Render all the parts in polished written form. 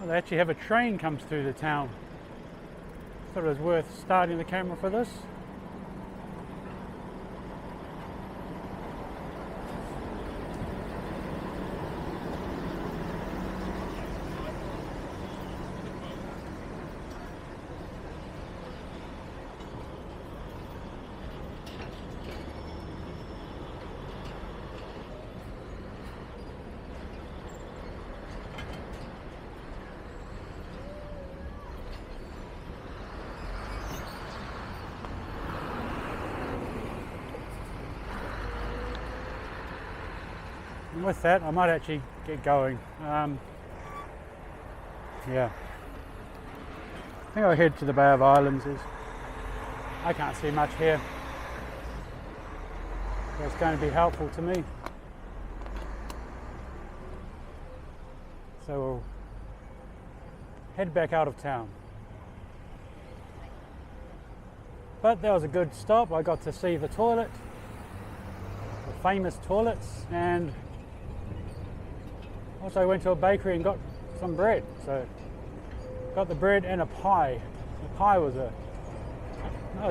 they actually have a train comes through the town. Thought it was worth starting the camera for this. And with that, I might actually get going. Yeah. I think I'll head to the Bay of Islands. I can't see much here. So it's going to be helpful to me. So we'll head back out of town. But that was a good stop. I got to see the toilet, the famous toilets, and also went to a bakery and got some bread. So got the bread and a pie. The pie was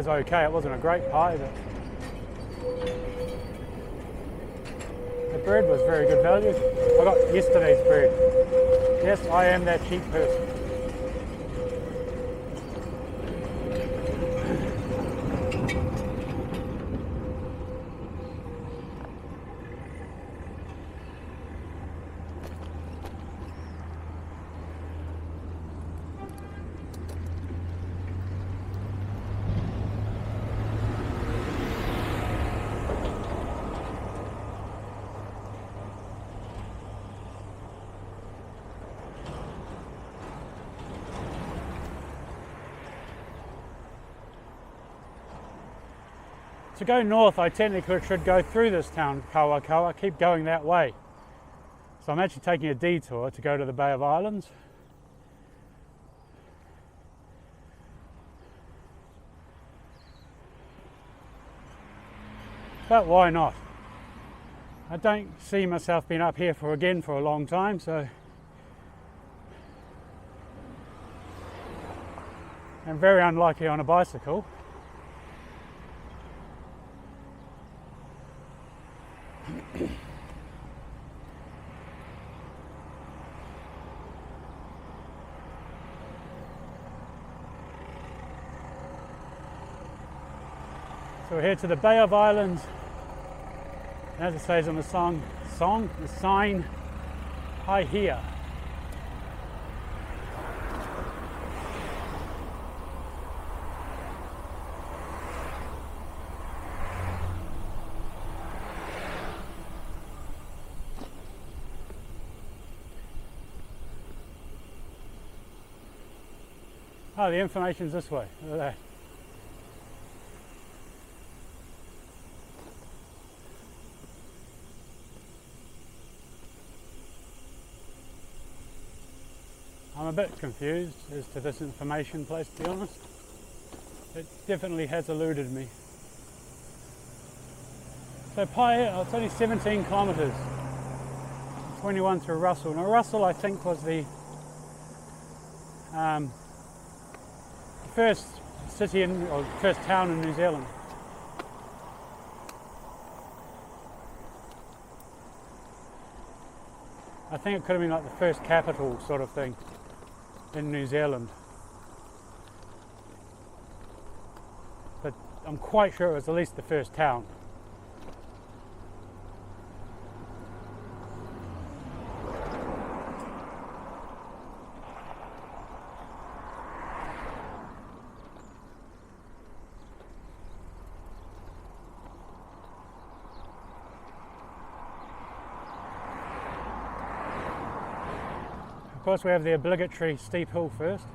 okay. It wasn't a great pie, but the bread was very good value. I got yesterday's bread. Yes, I am that cheap person. To go north, I technically should go through this town, Kawakawa, keep going that way. So I'm actually taking a detour to go to the Bay of Islands. But why not? I don't see myself being up here for a long time, so I'm very unlikely on a bicycle. So we're here to the Bay of Islands, and as it says on the the sign, "Hi here." Oh, the information's this way. Look at that. I'm a bit confused as to this information place, to be honest. It definitely has eluded me. So it's only 17 kilometres, 21 through Russell. Now Russell, I think, was the first city or first town in New Zealand. I think it could have been like the first capital sort of thing in New Zealand. But I'm quite sure it was at least the first town. Of course, we have the obligatory steep hill first.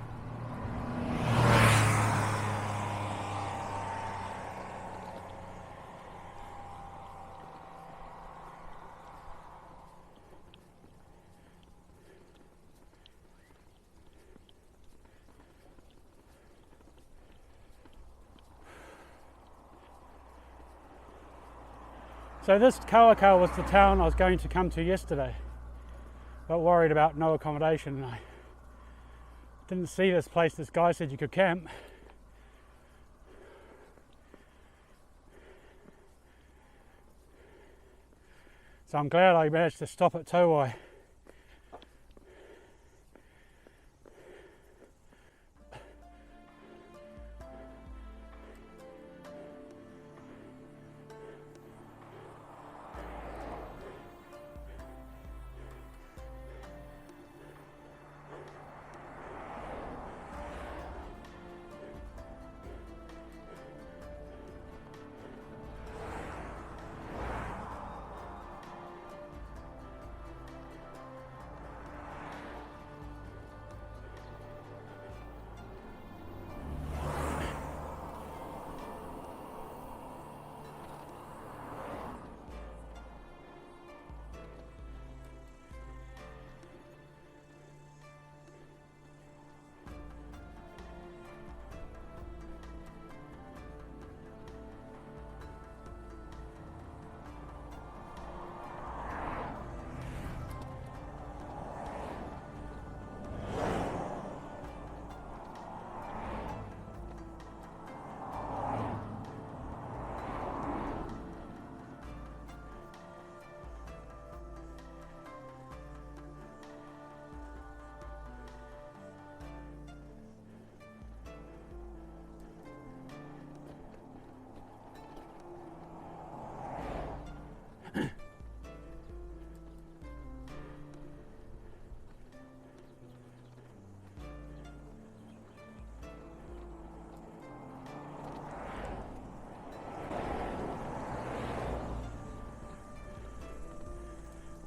So this Kawakawa was the town I was going to come to yesterday, but worried about no accommodation. I Didn't see this place. This guy said you could camp. So I'm glad I managed to stop at Towai.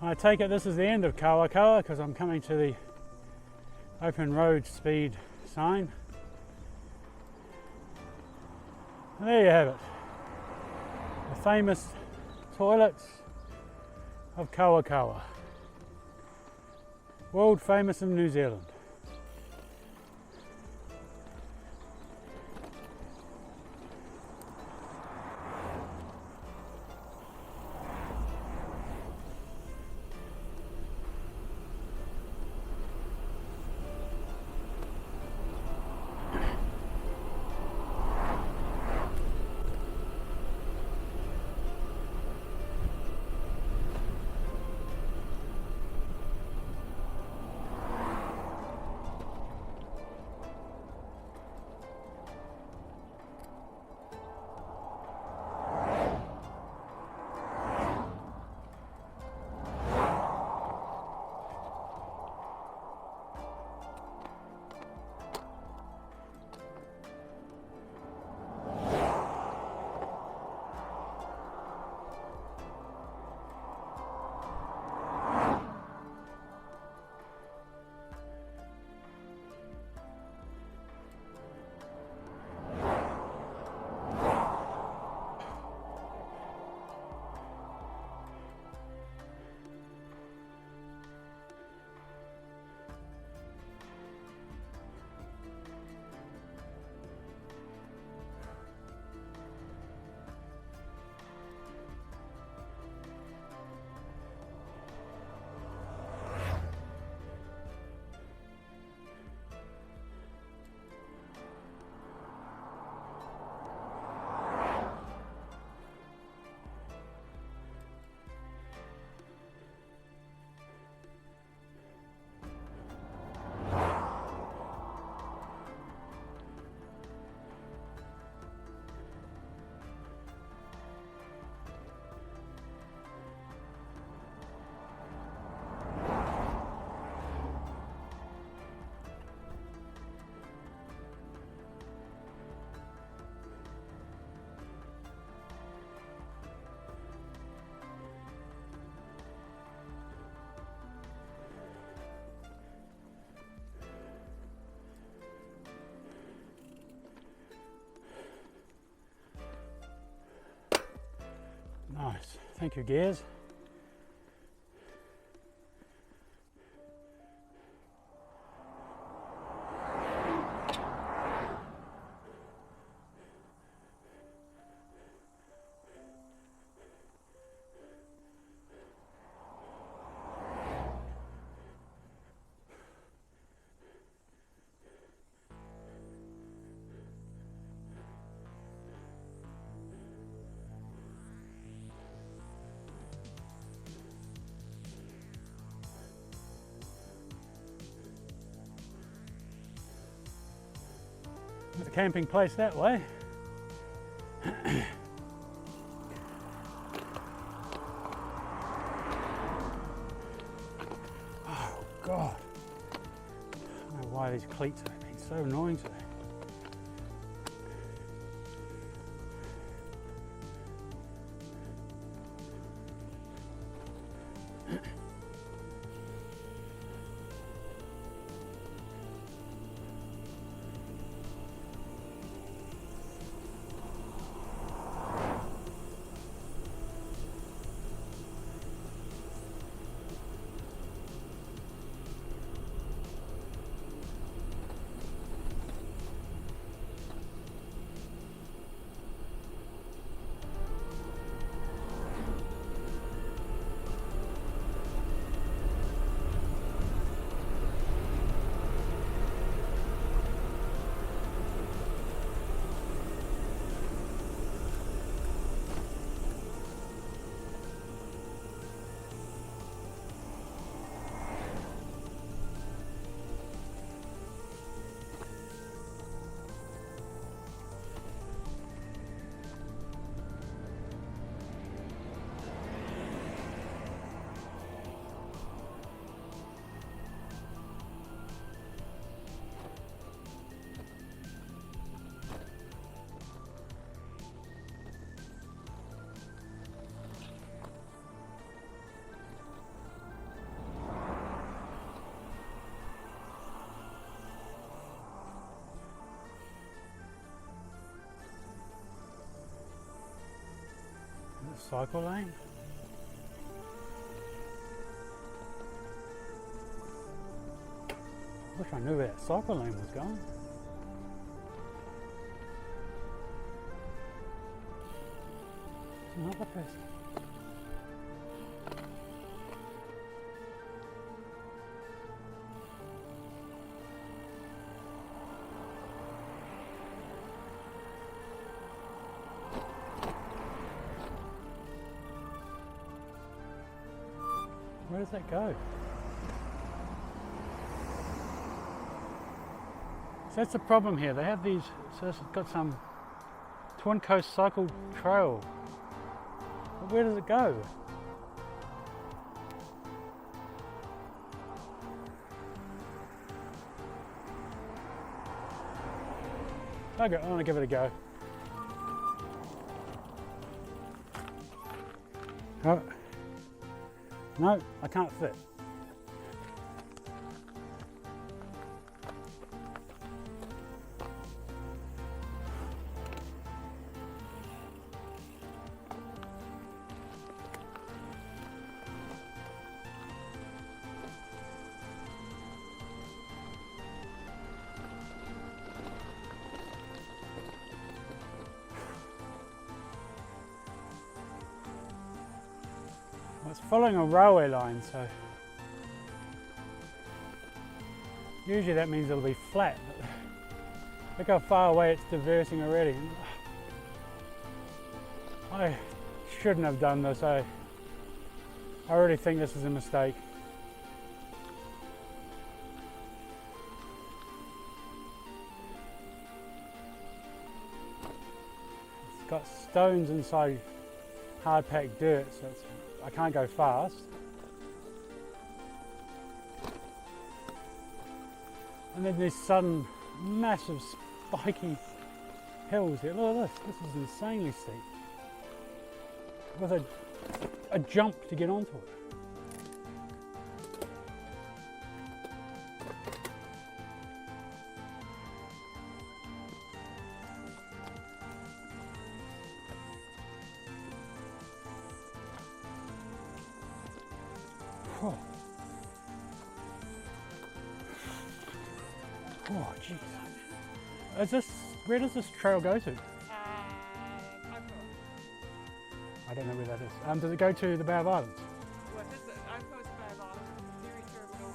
I take it this is the end of Kawakawa because I'm coming to the open road speed sign. And there you have it. The famous toilets of Kawakawa. World famous in New Zealand. Nice, thank you Gears. There's a camping place that way. Oh God. I don't know why these cleats have been so annoying today. Cycle lane. Wish I knew where that cycle lane was going. It's another person. Where does that go? So that's the problem here. They have these, so it's got some Twin Coast Cycle Trail. But where does it go? Okay, I want to give it a go. Oh. No, I can't fit. It's following a railway line, so usually that means it'll be flat. Look how far away it's diversing already. I shouldn't have done this. I already think this is a mistake. It's got stones inside hard packed dirt, so I can't go fast. And then these sudden massive spiky hills here. Look at this. This is insanely steep. With a jump to get onto it. Oh, oh jeez. Is this, where does this trail go to? I don't know where that is. Does it go to the Bay of Islands? Well, this is, I'm close to Bay of Islands. The ferry terminal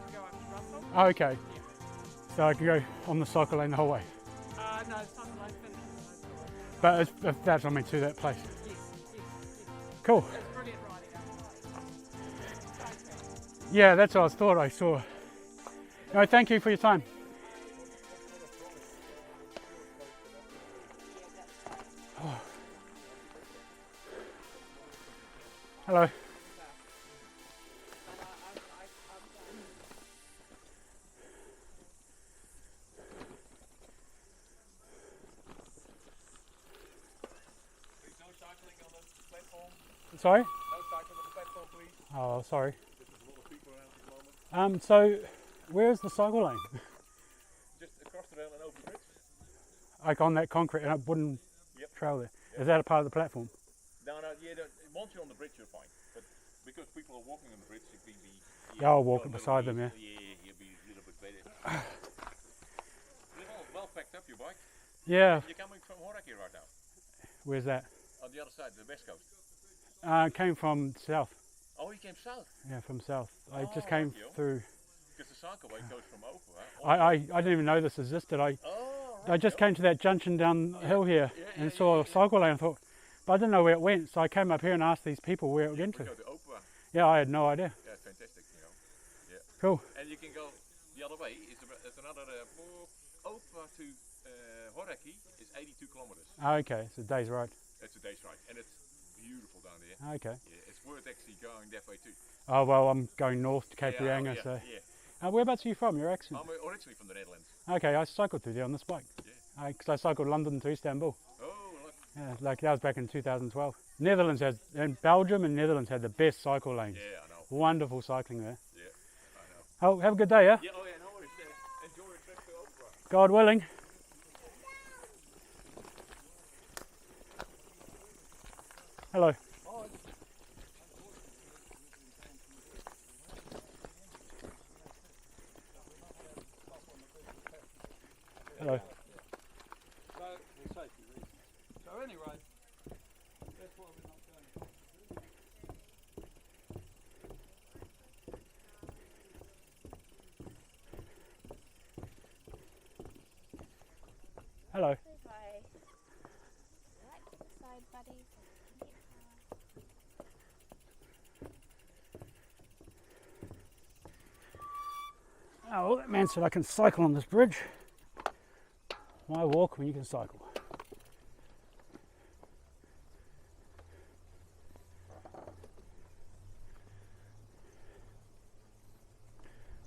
to go up to Russell. Oh, okay. Yeah. So I can go on the cycle lane the whole way. No, the cycle lane finishes. But if that's what I mean, to that place. Yes. Cool. It's brilliant riding outside. Yeah, that's what I thought I saw. No, thank you for your time. Hello. Please no cycling on the platform. Sorry? No cycling on the platform, please. Oh, sorry. There's a lot of people around at the moment. So where's the cycle lane? Just across the rail and over the bridge. Like on that concrete wooden Yep. trail there. Yep. Is that a part of the platform? No, yeah, once you're on the bridge, you're fine. But because people are walking on the bridge, you can be. Yeah, I'll walk go a little beside them, bit- yeah. Yeah, you'll be a little bit better. You're all well packed up, your bike. Yeah. You're coming from Horaki right now. Where's that? On the other side, the west coast. Came from south. Oh, you came south. Yeah, from south. I just Oh, came rightio. through. Because the cycleway goes from Opie. I didn't even know this existed. I just came to that junction down the hill here and saw a cycle lane. I thought, but I didn't know where it went. So I came up here and asked these people where it went We to. go to Opie. Yeah, I had no idea. Yeah, fantastic, you know. Yeah. Cool. And you can go the other way. It's another Opie to Horaki is 82 kilometers. Okay, it's a day's ride. It's a day's ride, and it's beautiful down there. Okay. Yeah, it's worth actually going that way too. Oh well, I'm going north to Cape Yeah, Reinga, yeah, so. yeah. Whereabouts are you from? Your accent? I'm originally from the Netherlands. Okay, I cycled through there on this bike. Yeah. Because I cycled London to Istanbul. Oh, look. Yeah, like that was back in 2012. Netherlands has, and Belgium and Netherlands had the best cycle lanes. Yeah, I know. Wonderful cycling there. Yeah, I know. Oh, have a good day, yeah? Yeah, oh yeah, no worries. Enjoy your trip to Opie. God willing. Hello. Hello. So, for safety reasons. So anyway, that's why we're not going. Hello. Hi. Right to the side, buddy. Oh, well, that man said I can cycle on this bridge. Why walk when you can cycle?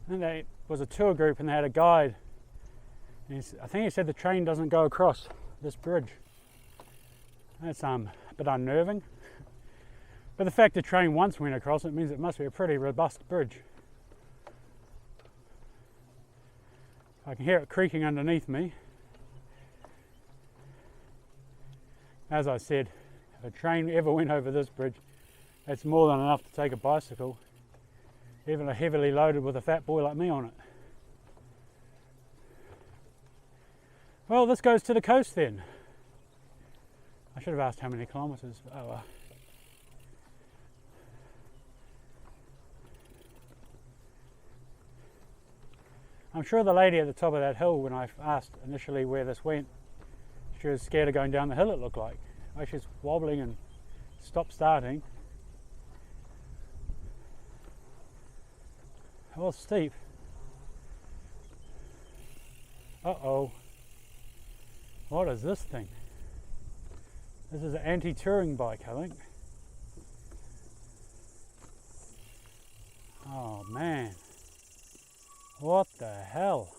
And there was a tour group and they had a guide. And I think he said the train doesn't go across this bridge. That's a bit unnerving. But the fact the train once went across it means it must be a pretty robust bridge. I can hear it creaking underneath me. As I said, if a train ever went over this bridge, it's more than enough to take a bicycle, even a heavily loaded with a fat boy like me on it. Well, this goes to the coast then. I should have asked how many kilometres. Oh well. I'm sure the lady at the top of that hill, when I asked initially where this went, she was scared of going down the hill it looked like. Oh, she's wobbling and stop-starting. Well, steep. Uh-oh. What is this thing? This is an anti-touring bike, I think. Oh, man. What the hell?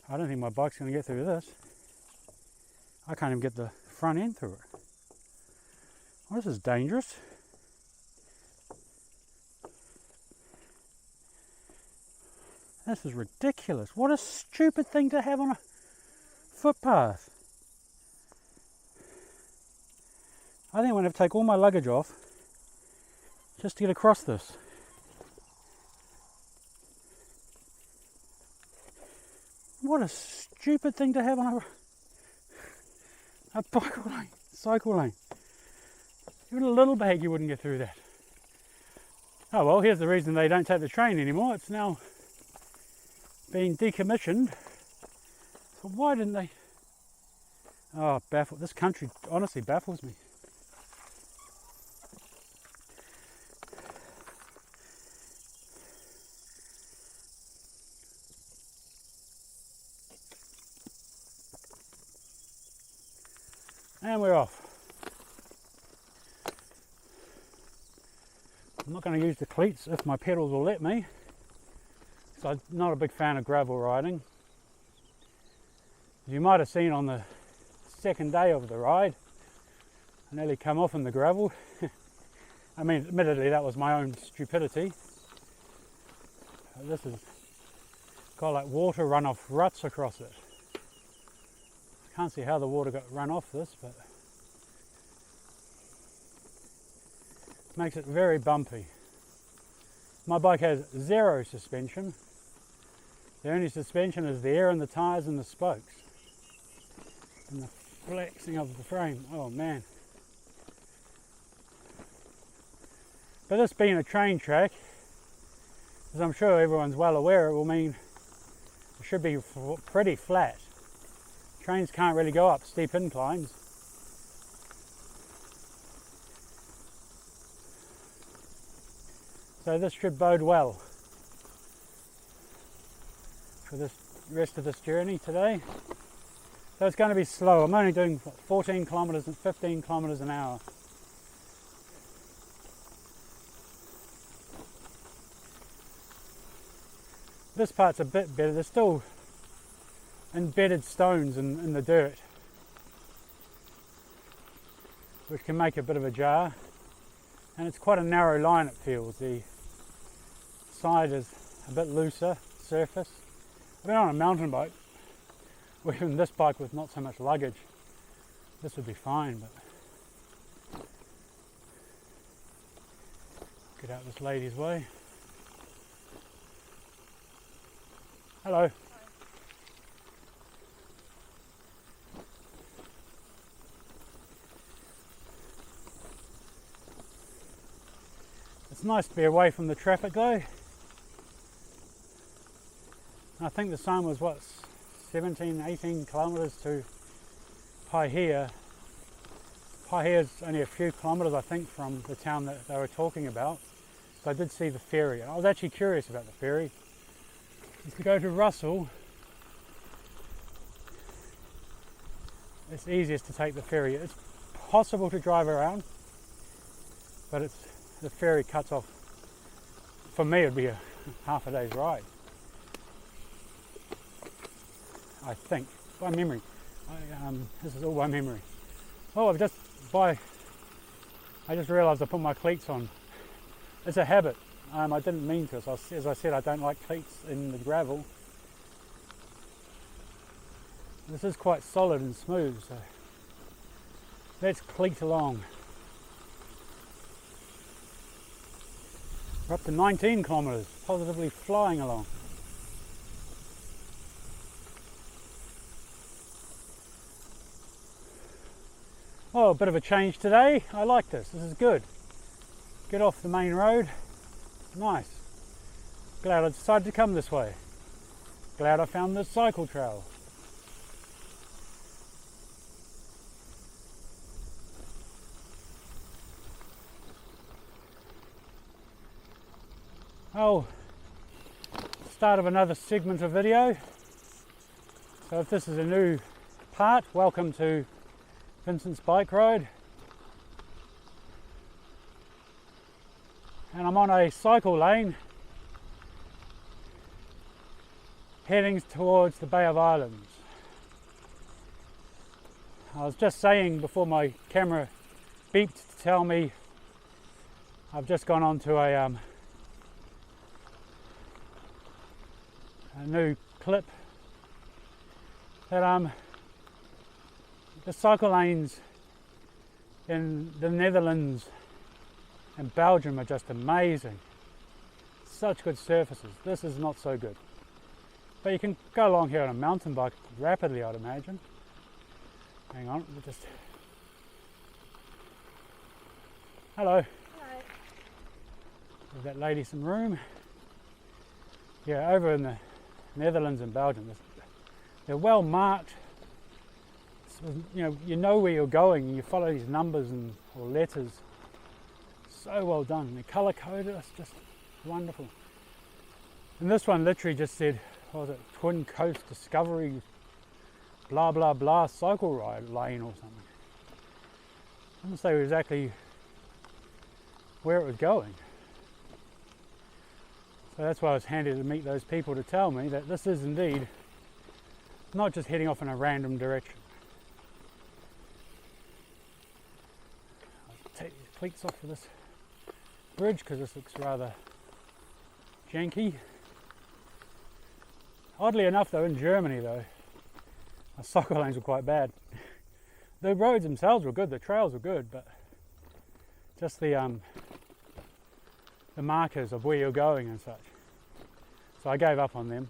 I don't think my bike's going to get through this. I can't even get the front end through it. Well, this is dangerous. This is ridiculous. What a stupid thing to have on a footpath. I think I'm going to have to take all my luggage off just to get across this. What a stupid thing to have on a bike lane, cycle lane. Even a little bag you wouldn't get through that. Oh well, here's the reason they don't take the train anymore. It's now being decommissioned. So why didn't they? Oh, baffled. This country honestly baffles me. And we're off. I'm not going to use the cleats if my pedals will let me. So I'm not a big fan of gravel riding. As you might have seen on the second day of the ride, I nearly come off in the gravel. I mean, admittedly, that was my own stupidity. This has got like water runoff ruts across it. I can't see how the water got run off this, but makes it very bumpy. My bike has zero suspension. The only suspension is the air in the tyres and the spokes. And the flexing of the frame. Oh man. But this being a train track, as I'm sure everyone's well aware, it will mean it should be pretty flat. Trains can't really go up steep inclines. So this should bode well for this rest of this journey today. So it's going to be slow. I'm only doing 14 kilometers and 15 kilometers an hour. This part's a bit better. There's still embedded stones in the dirt, which can make a bit of a jar. And it's quite a narrow line, it feels. The side is a bit looser surface. I've been on a mountain bike, or even this bike with not so much luggage, this would be fine, but get out this lady's way. Hello. Hi. It's nice to be away from the traffic though. I think the sun was what, 17, 18 kilometres to Paihia. Paihia is only a few kilometres I think from the town that they were talking about. So I did see the ferry. I was actually curious about the ferry. If you go to Russell, it's easiest to take the ferry. It's possible to drive around, but the ferry cuts off. For me, it'd be a half a day's ride. I think, by memory. This is all by memory. Oh, I just realised I put my cleats on. It's a habit. I didn't mean to. As I said, I don't like cleats in the gravel. This is quite solid and smooth, so let's cleat along. We're up to 19 kilometres, positively flying along. Oh, a bit of a change today. I like this. This is good. Get off the main road. Nice. Glad I decided to come this way. Glad I found this cycle trail. Oh, start of another segment of video. So if this is a new part, welcome to Vincent's bike ride. And I'm on a cycle lane heading towards the Bay of Islands. I was just saying before my camera beeped to tell me I've just gone on to a new clip that the cycle lanes in the Netherlands and Belgium are just amazing. Such good surfaces. This is not so good. But you can go along here on a mountain bike rapidly, I'd imagine. Hang on, we'll just... Hello. Hi. Give that lady some room. Yeah, over in the Netherlands and Belgium, they're well marked. You know where you're going, and you follow these numbers or letters. So well done. They're colour coded. It's just wonderful. And this one literally just said, what was it, Twin Coast Discovery, blah blah blah cycle ride lane or something. I didn't say exactly where it was going. So that's why I was handy to meet those people to tell me that this is indeed not just heading off in a random direction. I'll take these cleats off for this bridge because this looks rather janky. Oddly enough though, in Germany though, our soccer lanes were quite bad. The roads themselves were good, the trails were good, but just the markers of where you're going and such. So I gave up on them.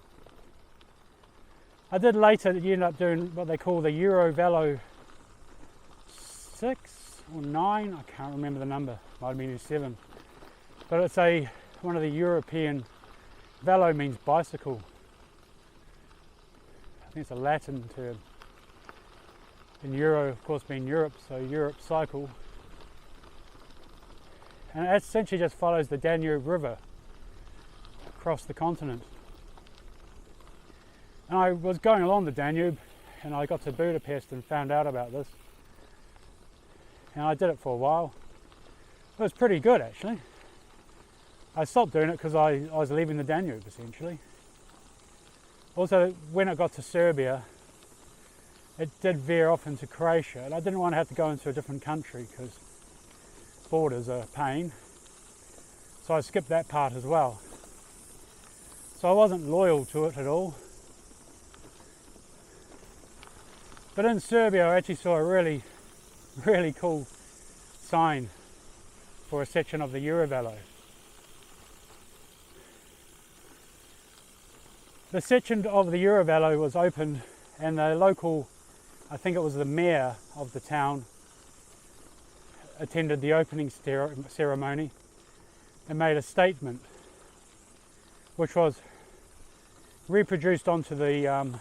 I did later end up doing what they call the Eurovelo 6 or 9, I can't remember the number, might have been 7. But it's one of the European, velo means bicycle. I think it's a Latin term. In Euro, of course, being Europe, so Europe cycle. And it essentially just follows the Danube River across the continent. And I was going along the Danube and I got to Budapest and found out about this. And I did it for a while. It was pretty good actually. I stopped doing it because I was leaving the Danube essentially. Also, when it got to Serbia, it did veer off into Croatia, and I didn't want to have to go into a different country because borders are a pain. So I skipped that part as well. So I wasn't loyal to it at all. But in Serbia, I actually saw a really, really cool sign for a section of the Eurovelo. The section of the Eurovelo was opened, and the local, I think it was the mayor of the town, attended the opening ceremony and made a statement which was reproduced onto the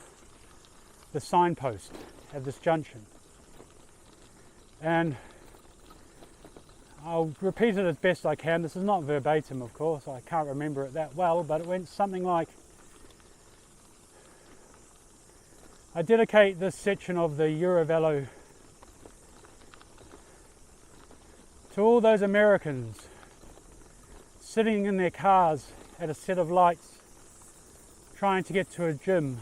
signpost at this junction. And I'll repeat it as best I can. This is not verbatim, of course, I can't remember it that well, but it went something like, I dedicate this section of the Eurovelo to all those Americans sitting in their cars at a set of lights trying to get to a gym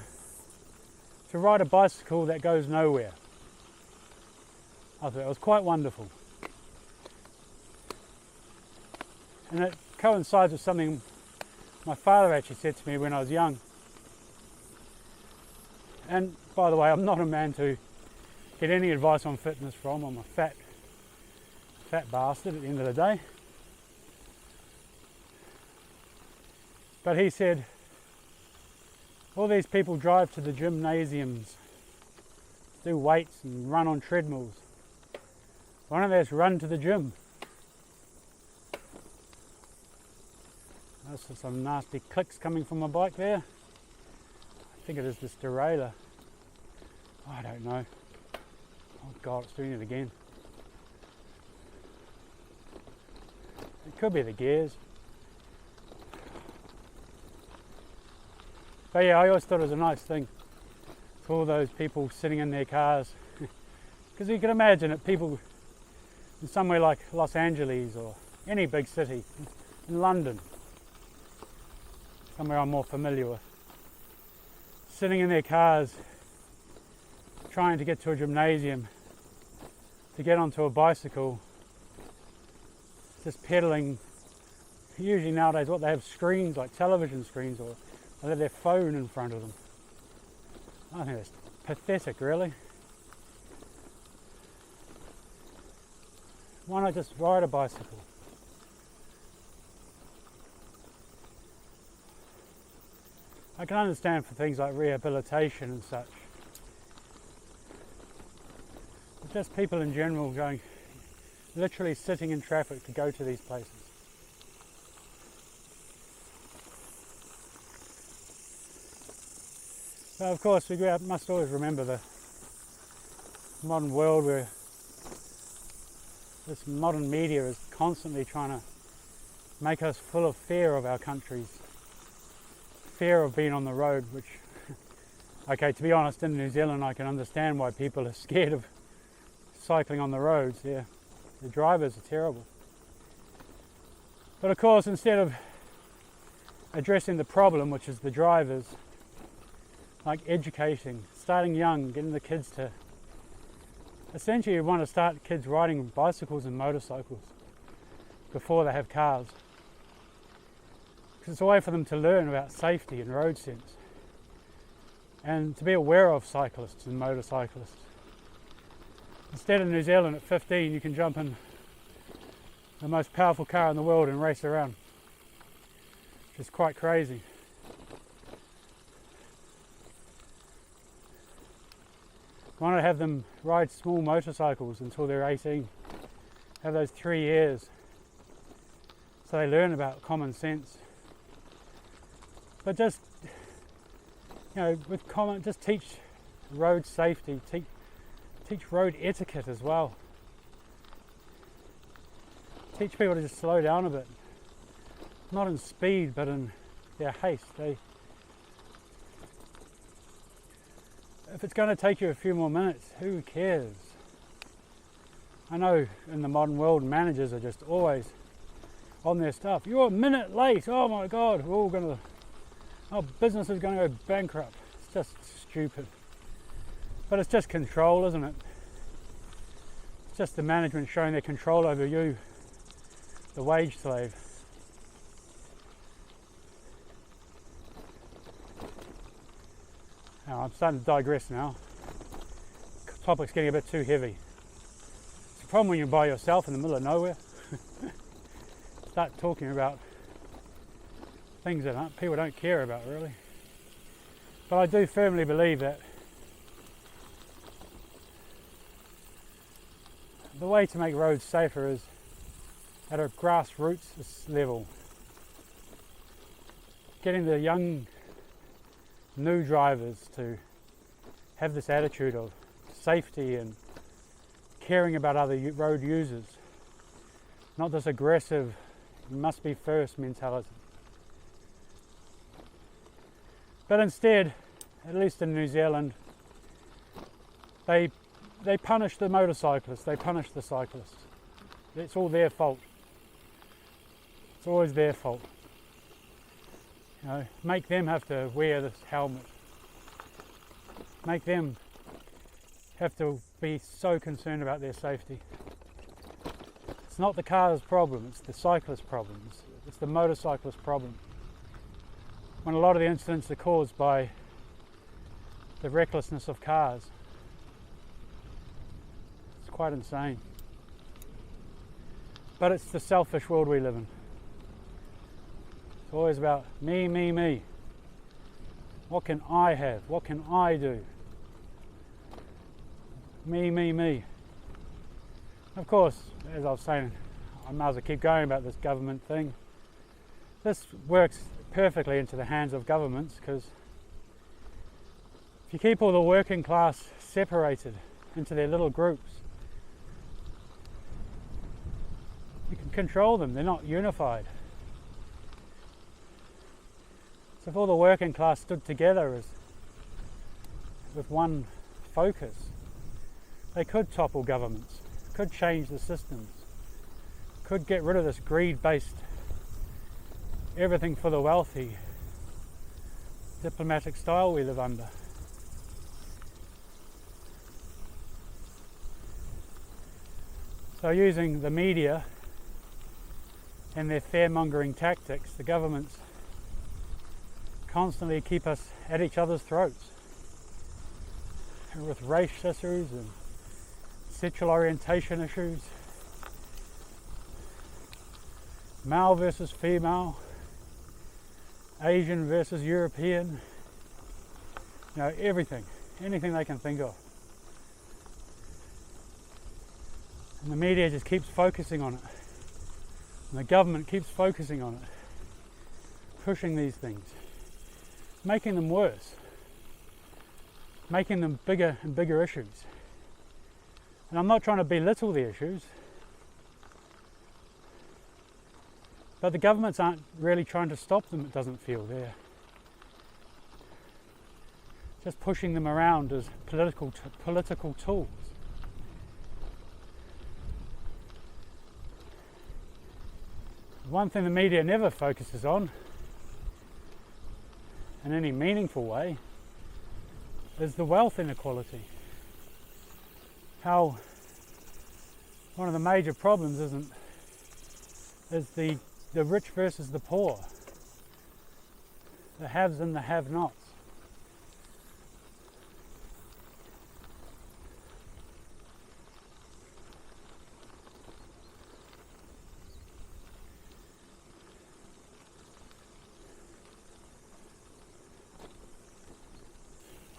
to ride a bicycle that goes nowhere. I thought it was quite wonderful. And it coincides with something my father actually said to me when I was young. And by the way, I'm not a man to get any advice on fitness from. I'm a fat bastard at the end of the day. But he said, all these people drive to the gymnasiums, do weights and run on treadmills. Why don't they just run to the gym? There's some nasty clicks coming from my bike there. I think it is this derailleur. I don't know. Oh God, it's doing it again. It could be the gears. But yeah, I always thought it was a nice thing for all those people sitting in their cars. Because you can imagine that people in somewhere like Los Angeles or any big city, in London, somewhere I'm more familiar with, sitting in their cars trying to get to a gymnasium to get onto a bicycle, just pedaling. Usually nowadays what they have screens like television screens, or they have their phone in front of them. I think it's pathetic really. Why not just ride a bicycle? I can understand for things like rehabilitation and such. But just people in general going, literally sitting in traffic to go to these places. But of course we must always remember the modern world where this modern media is constantly trying to make us full of fear of our countries. Fear of being on the road, which, okay, to be honest, in New Zealand I can understand why people are scared of cycling on the roads. Yeah, The drivers are terrible. But of course, instead of addressing the problem, which is the drivers, like educating, starting young, getting the kids to, essentially you want to start kids riding bicycles and motorcycles before they have cars. Because it's a way for them to learn about safety and road sense, and to be aware of cyclists and motorcyclists. Instead in New Zealand at 15 you can jump in the most powerful car in the world and race around, which is quite crazy. Why not have them ride small motorcycles until they're 18? Have those 3 years so they learn about common sense. But just, with common, just teach road safety, teach road etiquette as well. Teach people to just slow down a bit. Not in speed, but in their haste. If it's going to take you a few more minutes, who cares? I know in the modern world managers are just always on their stuff. You're a minute late, oh my God, our business is going to go bankrupt. It's just stupid. But it's just control, isn't it? It's just the management showing their control over you, the wage slave. Now, I'm starting to digress now. The topic's getting a bit too heavy. It's a problem when you're by yourself in the middle of nowhere. Start talking about things that people don't care about really. But I do firmly believe that the way to make roads safer is at a grassroots level. Getting the young new drivers to have this attitude of safety and caring about other road users, not this aggressive must be first mentality. But instead, at least in New Zealand, they punish the motorcyclists, they punish the cyclists. It's all their fault. It's always their fault. Make them have to wear this helmet. Make them have to be so concerned about their safety. It's not the car's problem, it's the cyclist's problem. It's the motorcyclist's problem. When a lot of the incidents are caused by the recklessness of cars. It's quite insane. But it's the selfish world we live in. It's always about me, me, me. What can I have? What can I do? Me, me, me. Of course, as I was saying, I might as well keep going about this government thing. This works perfectly into the hands of governments, because if you keep all the working class separated into their little groups, you can control them. They're not unified. So if all the working class stood together with one focus, they could topple governments, could change the systems, could get rid of this greed-based everything for the wealthy diplomatic style we live under. So using the media and their fear-mongering tactics, the governments constantly keep us at each other's throats with race issues and sexual orientation issues, male versus female, Asian versus European, everything, anything they can think of. And the media just keeps focusing on it. And the government keeps focusing on it, pushing these things, making them worse, making them bigger and bigger issues. And I'm not trying to belittle the issues, but the governments aren't really trying to stop them, it doesn't feel. They're just pushing them around as political tools. One thing the media never focuses on in any meaningful way is the wealth inequality. How one of the major problems is the rich versus the poor, the haves and the have-nots.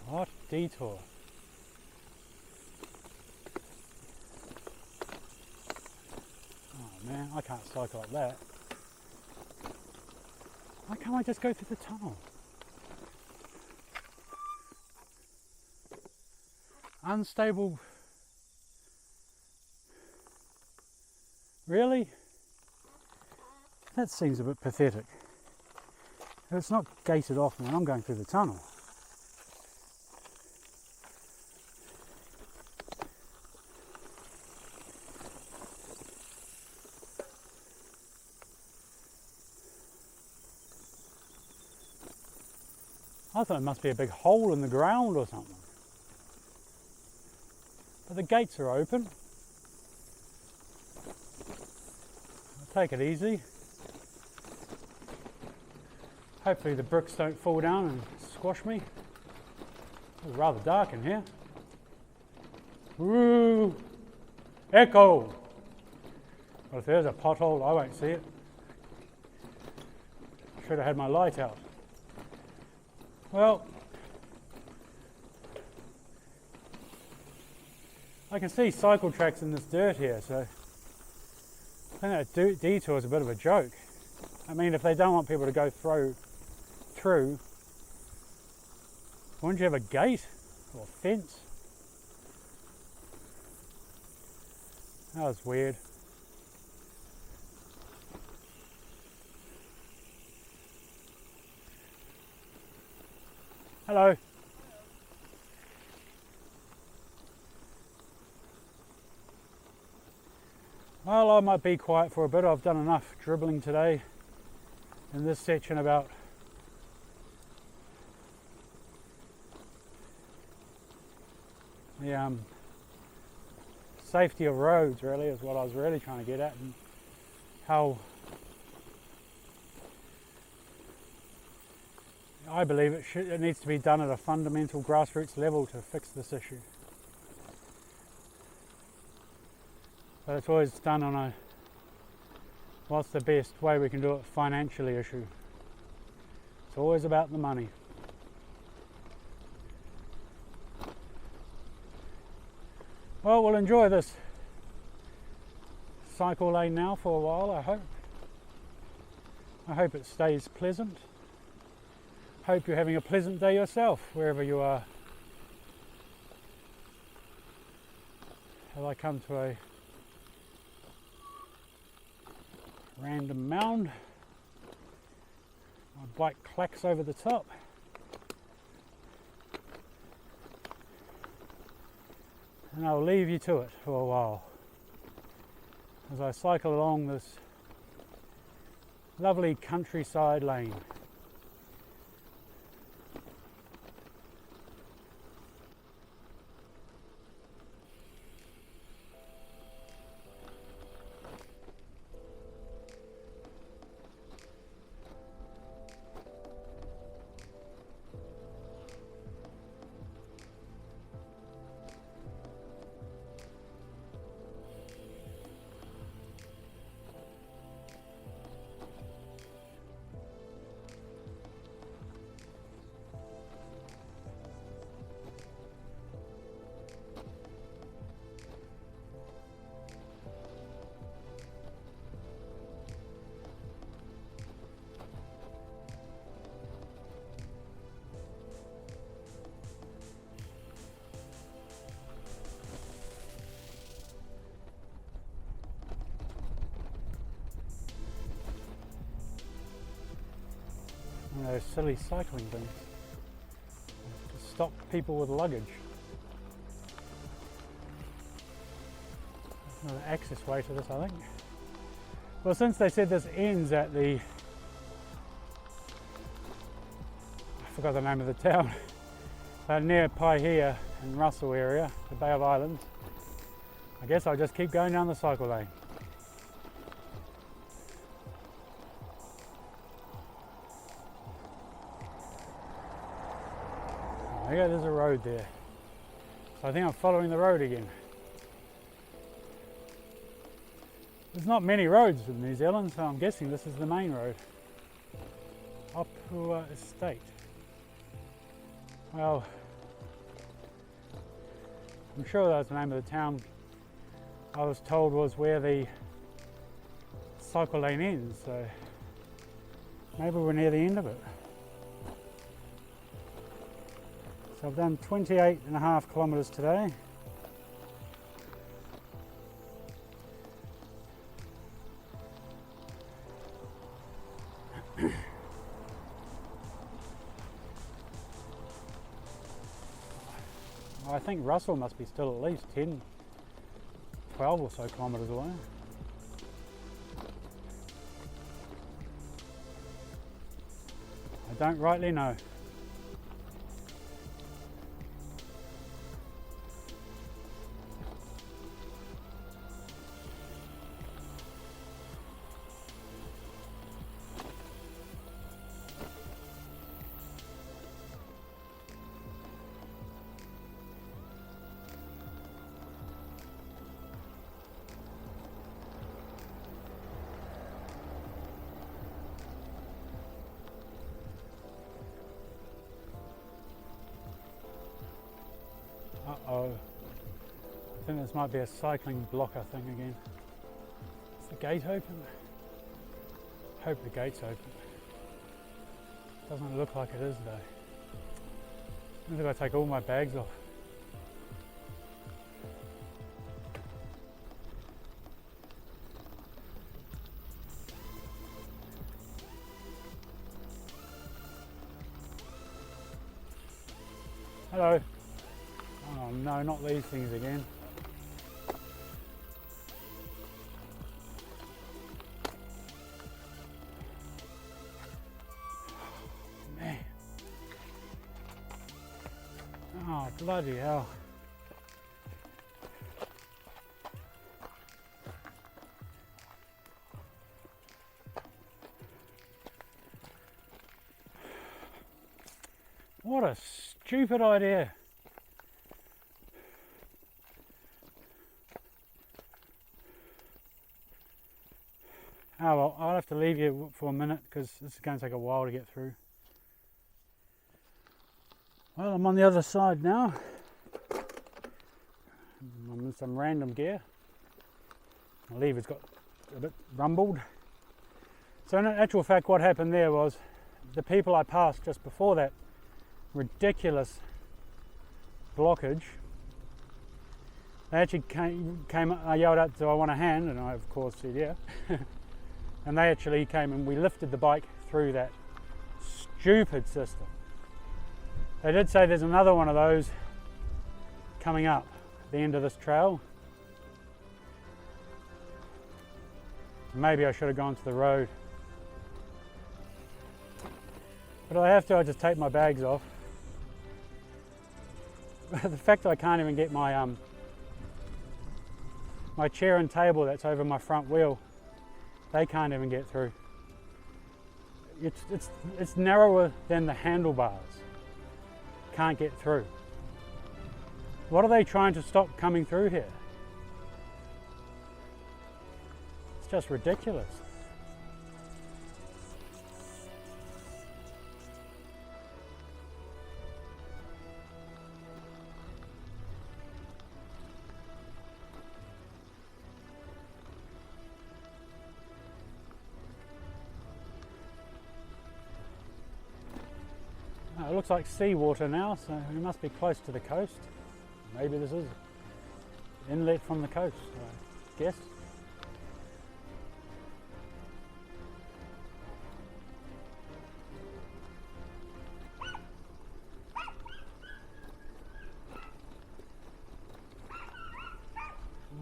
What detour? Oh man, I can't cycle like that. Why can't I just go through the tunnel? Unstable. Really? That seems a bit pathetic. If it's not gated off when I'm going through the tunnel. I thought it must be a big hole in the ground or something. But the gates are open. I'll take it easy. Hopefully the bricks don't fall down and squash me. It's rather dark in here. Woo! Echo! Well, if there's a pothole, I won't see it. Should have had my light out. Well, I can see cycle tracks in this dirt here, so I think that detour is a bit of a joke. I mean, if they don't want people to go through, wouldn't you have a gate or a fence? That was weird. Hello. Well, I might be quiet for a bit. I've done enough dribbling today in this section about the safety of roads, really, is what I was really trying to get at, and how I believe it needs to be done at a fundamental grassroots level to fix this issue. But it's always done on a what's the best way we can do it financially issue. It's always about the money. Well, we'll enjoy this cycle lane now for a while, I hope. I hope it stays pleasant. Hope you're having a pleasant day yourself, wherever you are. As I come to a random mound, my bike clacks over the top. And I'll leave you to it for a while as I cycle along this lovely countryside lane. Those silly cycling things to stop people with luggage. There's another access way to this, I think. Well, since they said this ends at the, I forgot the name of the town, near Paihia and Russell area, the Bay of Islands, I guess I'll just keep going down the cycle lane. There you go, there's a road there. So I think I'm following the road again. There's not many roads in New Zealand, so I'm guessing this is the main road. Opie Estate. Well, I'm sure that's the name of the town I was told was where the cycle lane ends, so maybe we're near the end of it. So I've done 28.5 kilometres today. I think Russell must be still at least 10, 12 or so kilometres away. I don't rightly know. Uh-oh. I think this might be a cycling blocker thing again. Is the gate open? Hope the gate's open. Doesn't look like it is though. I think I take all my bags off. Hello. Oh no, not these things again. Man. Oh, bloody hell. What a stupid idea. Oh well, I'll have to leave you for a minute because this is going to take a while to get through. Well, I'm on the other side now. I'm in some random gear. My lever's got a bit rumbled. So in actual fact, what happened there was the people I passed just before that ridiculous blockage, they actually came I yelled out, do I want a hand? And I of course said yeah. And they actually came and we lifted the bike through that stupid system. They did say there's another one of those coming up at the end of this trail. Maybe I should have gone to the road. But if I have to, I just take my bags off. The fact that I can't even get my my chair and table that's over my front wheel, they can't even get through. It's narrower than the handlebars. Can't get through. What are they trying to stop coming through here? It's just ridiculous. It looks like seawater now, so we must be close to the coast. Maybe this is inlet from the coast, I guess.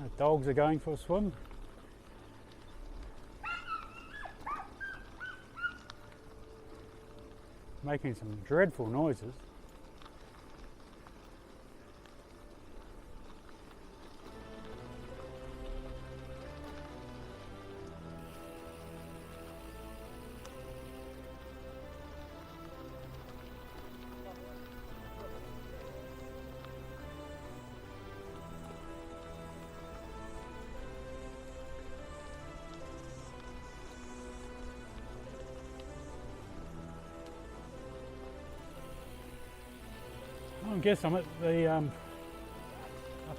The dogs are going for a swim. making some dreadful noises. I guess I'm at the a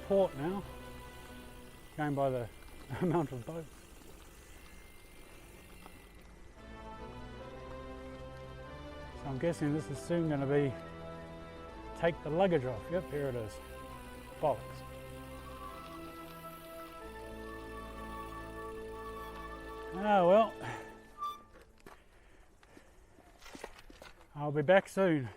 port now, going by the amount of boats. So I'm guessing this is soon going to be take the luggage off. Yep, here it is. Bollocks. Ah well, I'll be back soon.